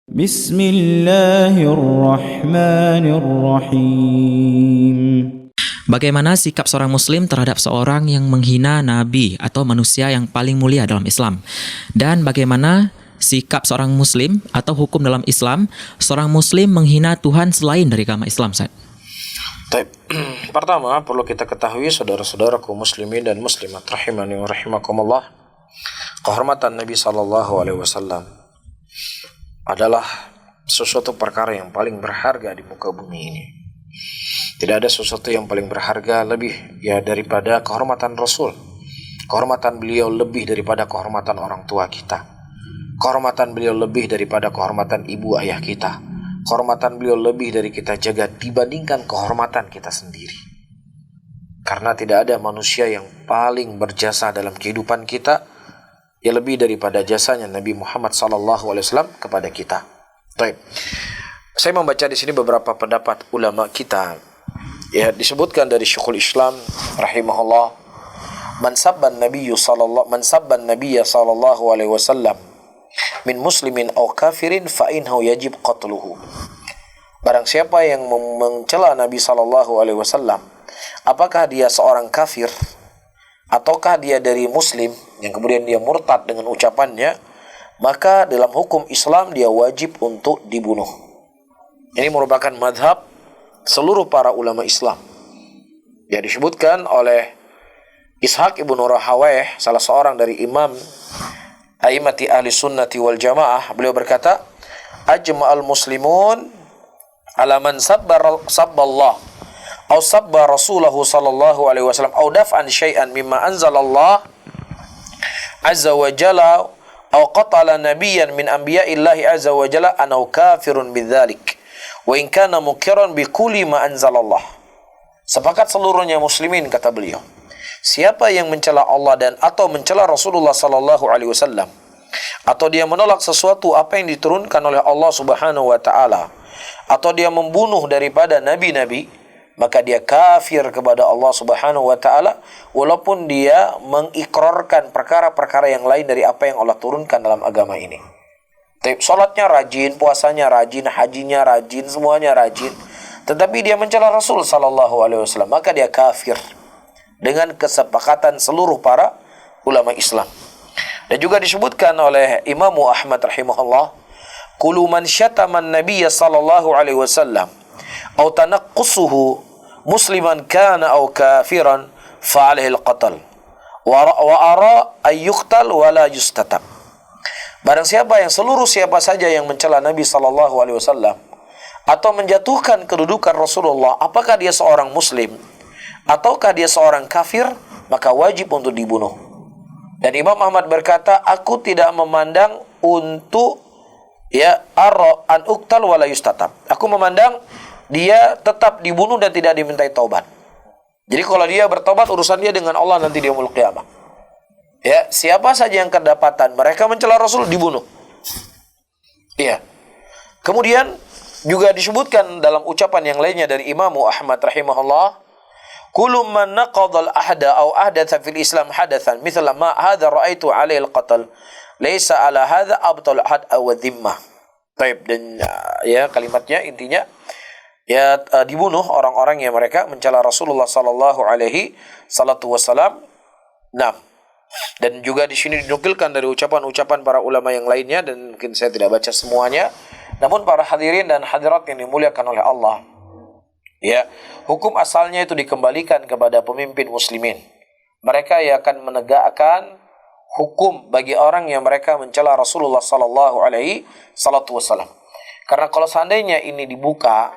Bismillahirrahmanirrahim. Bagaimana sikap seorang muslim terhadap seorang yang menghina nabi atau manusia yang paling mulia dalam Islam? Dan bagaimana sikap seorang muslim atau hukum dalam Islam seorang muslim menghina Tuhan selain dari agama Islam, Ustaz? Pertama, perlu kita ketahui saudara-saudaraku muslimin dan muslimat rahimani wa rahimakumullah, kehormatan Nabi SAW adalah sesuatu perkara yang paling berharga di muka bumi ini. Tidak ada sesuatu yang paling berharga lebih daripada kehormatan Rasul. Kehormatan beliau lebih daripada kehormatan orang tua kita. Kehormatan beliau lebih daripada kehormatan ibu ayah kita. Kehormatan beliau lebih dari kita jaga dibandingkan kehormatan kita sendiri. Karena tidak ada manusia yang paling berjasa dalam kehidupan kita yang lebih daripada jasanya Nabi Muhammad SAW kepada kita. Baik. Saya membaca di sini beberapa pendapat ulama kita. Ya, disebutkan dari Syekhul Islam rahimahullah, man sabban nabiyya sallallahu alaihi wasallam min muslimin aw kafirin fa innahu yajib qatluhu. Barang siapa yang mencela Nabi sallallahu alaihi wasallam, apakah dia seorang kafir ataukah dia dari muslim yang kemudian dia murtad dengan ucapannya, maka dalam hukum Islam dia wajib untuk dibunuh. Ini merupakan madhab seluruh para ulama Islam. Yang disebutkan oleh Ishaq ibn Rahawayh, salah seorang dari imam a'immati ahli sunnati wal jamaah, beliau berkata, ajma'al muslimun ala man sabba Allah aw sabba rasulahu sallallahu alaihi wasallam aw daf'an syai'an mimma anzalallah azza wa jalla aw qatala nabiyyan min anbiya'illahi azza wa jalla anau kafirun bidzalik wa in kana mukiran bi kulli ma anzalallah. Sepakat seluruhnya muslimin, kata beliau, siapa yang mencela Allah dan atau mencela Rasulullah sallallahu alaihi wasallam, atau dia menolak sesuatu apa yang diturunkan oleh Allah Subhanahu wa taala, atau dia membunuh daripada nabi-nabi, maka dia kafir kepada Allah Subhanahu wa taala walaupun dia mengikrarkan perkara-perkara yang lain dari apa yang Allah turunkan dalam agama ini. Salatnya rajin, puasanya rajin, hajinya rajin, semuanya rajin, tetapi dia mencela Rasul sallallahu alaihi wasallam, maka dia kafir dengan kesepakatan seluruh para ulama Islam. Dan juga disebutkan oleh Imam Ahmad rahimahullah, kullu man syatama an-nabiy sallallahu alaihi wasallam aw tanaqqusuhu musliman kana aw kafiran fa alaihi al-qatl wa ara ay yuqtal wa la yustatab. Barang siapa saja yang mencela Nabi sallallahu alaihi wasallam atau menjatuhkan kedudukan Rasulullah, apakah dia seorang muslim ataukah dia seorang kafir, maka wajib untuk dibunuh. Dan Imam Ahmad berkata, aku tidak memandang untuk an uqtal wala yustatab. Aku memandang dia tetap dibunuh dan tidak dimintai taubat. Jadi kalau dia bertobat, urusan dia dengan Allah nanti di yaumul qiyamah. Ya, siapa saja yang kedapatan mereka mencela Rasul, dibunuh. Iya. Kemudian juga disebutkan dalam ucapan yang lainnya dari Imam Ahmad rahimahullah, kullu man naqadha al-ahda aw ahdatha fil Islam hadathan mithla ma hadha ra'aitu 'alaihi al-qatl laysa 'ala hadha abtal had aw dhimmah. Baik, dan kalimatnya intinya dibunuh orang-orang yang mereka mencela Rasulullah sallallahu alaihi wasallam. Nah, dan juga di sini dinukilkan dari ucapan-ucapan para ulama yang lainnya, dan mungkin saya tidak baca semuanya. Namun para hadirin dan hadirat yang dimuliakan oleh Allah, hukum asalnya itu dikembalikan kepada pemimpin muslimin. Mereka yang akan menegakkan hukum bagi orang yang mereka mencela Rasulullah sallallahu alaihi wasallam. Karena kalau seandainya ini dibuka,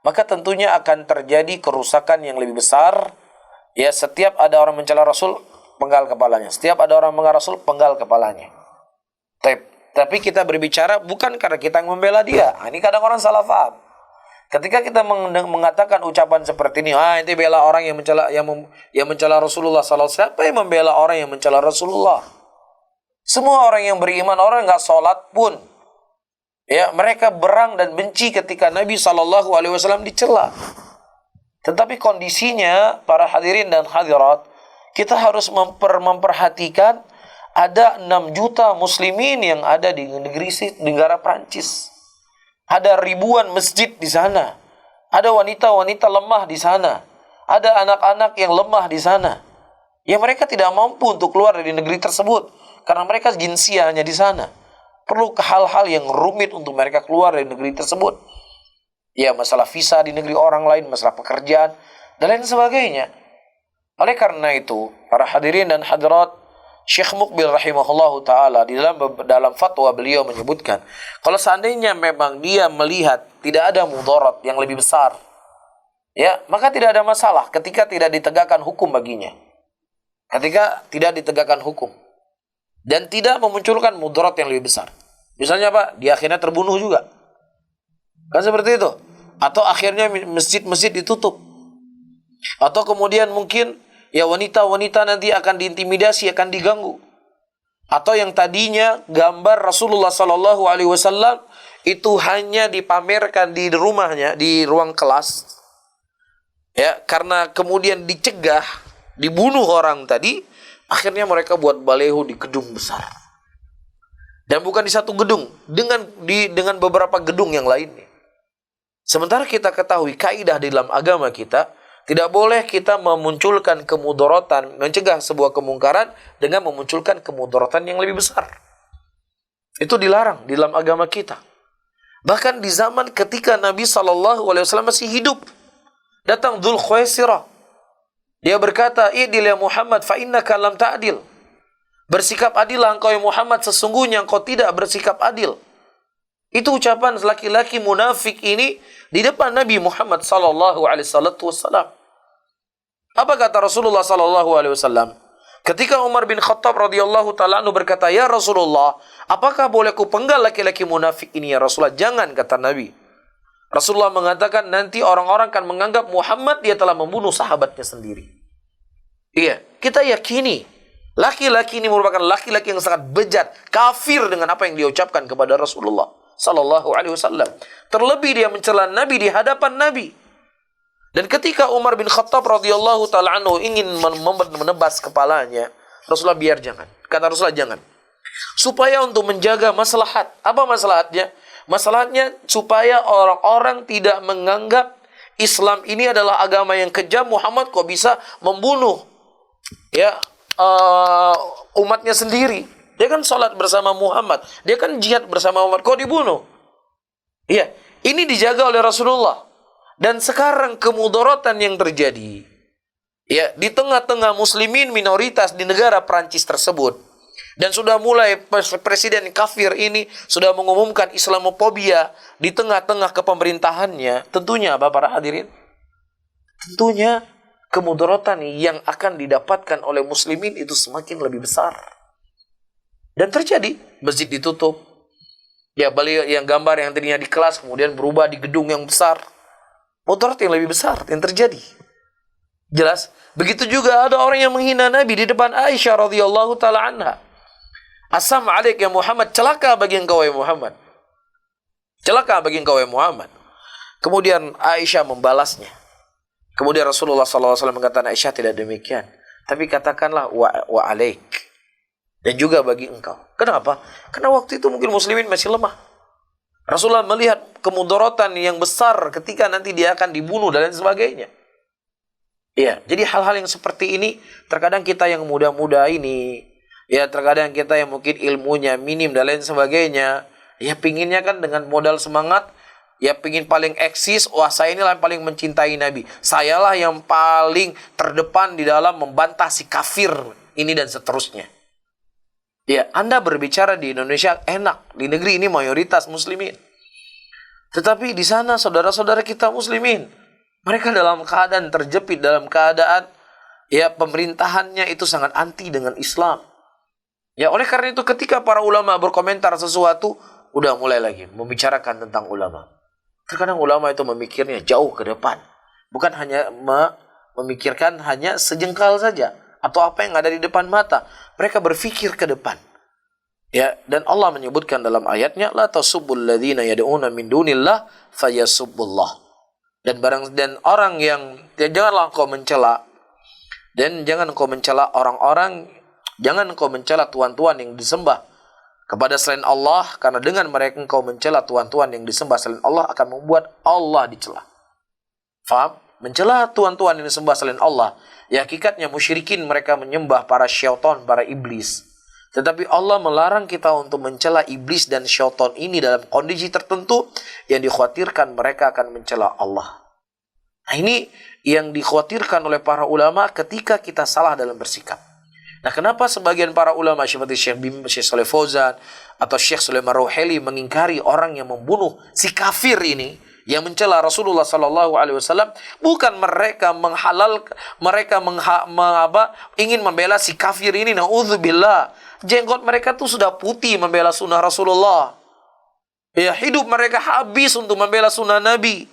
maka tentunya akan terjadi kerusakan yang lebih besar. Ya, setiap ada orang mencela Rasul, penggal kepalanya. Setiap ada orang menghina Rasul, penggal kepalanya. Tapi kita berbicara bukan karena kita membela dia. Ini kadang orang salah paham. Ketika kita mengatakan ucapan seperti ini, itu bela orang yang mencela Rasulullah sallallahu alaihi wasallam. Siapa yang membela orang yang mencela Rasulullah? Semua orang yang beriman, orang enggak salat pun, mereka berang dan benci ketika Nabi sallallahu alaihi wasallam dicela. Tetapi kondisinya para hadirin dan hadirat, kita harus memperhatikan ada 6 juta muslimin yang ada di negara Prancis. Ada ribuan masjid di sana. Ada wanita-wanita lemah di sana. Ada anak-anak yang lemah di sana. Ya mereka tidak mampu untuk keluar dari negeri tersebut. Karena mereka jinsia hanya di sana. Perlu ke hal-hal yang rumit untuk mereka keluar dari negeri tersebut. Ya masalah visa di negeri orang lain, masalah pekerjaan, dan lain sebagainya. Oleh karena itu, para hadirin dan hadirat, Syekh Muqbil rahimahullahu ta'ala di dalam fatwa beliau menyebutkan, kalau seandainya memang dia melihat tidak ada mudarat yang lebih besar, ya maka tidak ada masalah ketika tidak ditegakkan hukum baginya. Ketika tidak ditegakkan hukum dan tidak memunculkan mudarat yang lebih besar. Misalnya apa? Dia akhirnya terbunuh juga. Kan seperti itu. Atau akhirnya masjid-masjid ditutup. Atau kemudian mungkin ya wanita-wanita nanti akan diintimidasi, akan diganggu. Atau yang tadinya gambar Rasulullah Sallallahu Alaihi Wasallam itu hanya dipamerkan di rumahnya, di ruang kelas, ya karena kemudian dicegah, dibunuh orang tadi, akhirnya mereka buat baleho di gedung besar. Dan bukan di satu gedung, dengan beberapa gedung yang lainnya. Sementara kita ketahui kaidah di dalam agama kita, tidak boleh kita memunculkan kemudaratan, mencegah sebuah kemungkaran dengan memunculkan kemudaratan yang lebih besar. Itu dilarang di dalam agama kita. Bahkan di zaman ketika Nabi SAW masih hidup, datang Dzul Khuwaisirah. Dia berkata, "I'dil ya Muhammad fa innaka lam ta'dil." Bersikap adillah engkau ya Muhammad, sesungguhnya engkau tidak bersikap adil. Itu ucapan laki-laki munafik ini di depan Nabi Muhammad sallallahu alaihi wasallam. Apa kata Rasulullah sallallahu alaihi wasallam? Ketika Umar bin Khattab radhiyallahu taala anhu berkata, "Ya Rasulullah, apakah boleh ku penggal laki-laki munafik ini ya Rasulullah?" "Jangan," kata Nabi. Rasulullah mengatakan, "Nanti orang-orang akan menganggap Muhammad dia telah membunuh sahabatnya sendiri." Iya, kita yakini laki-laki ini merupakan laki-laki yang sangat bejat, kafir dengan apa yang dia ucapkan kepada Rasulullah sallallahu alaihi wasallam. Terlebih dia mencela Nabi di hadapan Nabi. Dan ketika Umar bin Khattab radhiyallahu taala anhu ingin menebas kepalanya, Rasulullah biar jangan. Kata Rasulullah jangan. Supaya untuk menjaga maslahat. Apa maslahatnya? Masalahnya supaya orang-orang tidak menganggap Islam ini adalah agama yang kejam. Muhammad kok bisa membunuh ya umatnya sendiri. Dia kan sholat bersama Muhammad. Dia kan jihad bersama Muhammad. Kok dibunuh? Iya. Ini dijaga oleh Rasulullah. Dan sekarang kemudaratan yang terjadi. Ya, di tengah-tengah muslimin minoritas di negara Prancis tersebut. Dan sudah mulai presiden kafir ini sudah mengumumkan Islamofobia di tengah-tengah kepemerintahannya. Tentunya apa para hadirin? Tentunya kemudaratan yang akan didapatkan oleh muslimin itu semakin lebih besar. Dan terjadi, masjid ditutup. Ya, beliau yang gambar yang tadinya di kelas kemudian berubah di gedung yang besar. Mudarat yang lebih besar yang terjadi. Jelas? Begitu juga ada orang yang menghina Nabi di depan Aisyah radhiyallahu taala anha. "Assam alaik ya Muhammad," celaka bagi engkau ya Muhammad. Celaka bagi engkau ya Muhammad. Kemudian Aisyah membalasnya. Kemudian Rasulullah SAW mengatakan, "Aisyah tidak demikian. Tapi katakanlah wa alaik. Dan juga bagi engkau." Kenapa? Karena waktu itu mungkin muslimin masih lemah. Rasulullah melihat kemudaratan yang besar ketika nanti dia akan dibunuh dan lain sebagainya. Iya, jadi hal-hal yang seperti ini terkadang kita yang muda-muda ini, ya terkadang kita yang mungkin ilmunya minim dan lain sebagainya, ya pinginnya kan dengan modal semangat, ya pingin paling eksis, wah saya inilah yang paling mencintai Nabi. Sayalah yang paling terdepan di dalam membantah si kafir ini dan seterusnya. Ya, Anda berbicara di Indonesia enak, di negeri ini mayoritas muslimin. Tetapi di sana saudara-saudara kita muslimin, mereka dalam keadaan terjepit, dalam keadaan ya pemerintahannya itu sangat anti dengan Islam. Ya, oleh karena itu ketika para ulama berkomentar sesuatu, udah mulai lagi membicarakan tentang ulama. Terkadang ulama itu memikirnya jauh ke depan. Bukan hanya memikirkan hanya sejengkal saja atau apa yang ada di depan mata. Mereka berfikir ke depan. Ya, dan Allah menyebutkan dalam ayatnya, "La tasubbul ladzina yad'una min dunillah fayasubbullah." Dan orang yang janganlah engkau mencela dan jangan engkau mencela orang-orang, jangan engkau mencela tuan-tuan yang disembah. kepada selain Allah, karena dengan mereka engkau mencela tuhan-tuhan yang disembah selain Allah akan membuat Allah dicela. Faham? Mencela tuhan-tuhan yang disembah selain Allah, ya hakikatnya musyrikin mereka menyembah para syaitan, para iblis. Tetapi Allah melarang kita untuk mencela iblis dan syaitan ini dalam kondisi tertentu yang dikhawatirkan mereka akan mencela Allah. Nah, ini yang dikhawatirkan oleh para ulama ketika kita salah dalam bersikap. Nah, kenapa sebagian para ulama seperti Syekh Shalih Fauzan atau Syekh Sulaiman Ruhaili mengingkari orang yang membunuh si kafir ini, yang mencela Rasulullah sallallahu alaihi wasallam, bukan mereka ingin membela si kafir ini, naudzubillah. Jenggot mereka tuh sudah putih membela sunnah Rasulullah. Ya, hidup mereka habis untuk membela sunnah Nabi.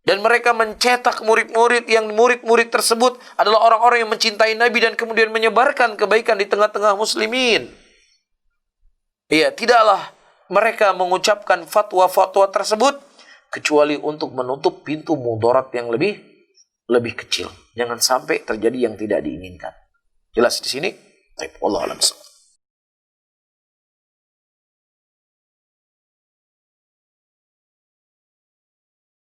Dan mereka mencetak murid-murid yang murid-murid tersebut adalah orang-orang yang mencintai Nabi dan kemudian menyebarkan kebaikan di tengah-tengah muslimin. Ya, tidaklah mereka mengucapkan fatwa-fatwa tersebut kecuali untuk menutup pintu mudarat yang lebih kecil. Jangan sampai terjadi yang tidak diinginkan. Jelas di sini? Baik, wallahu a'lam.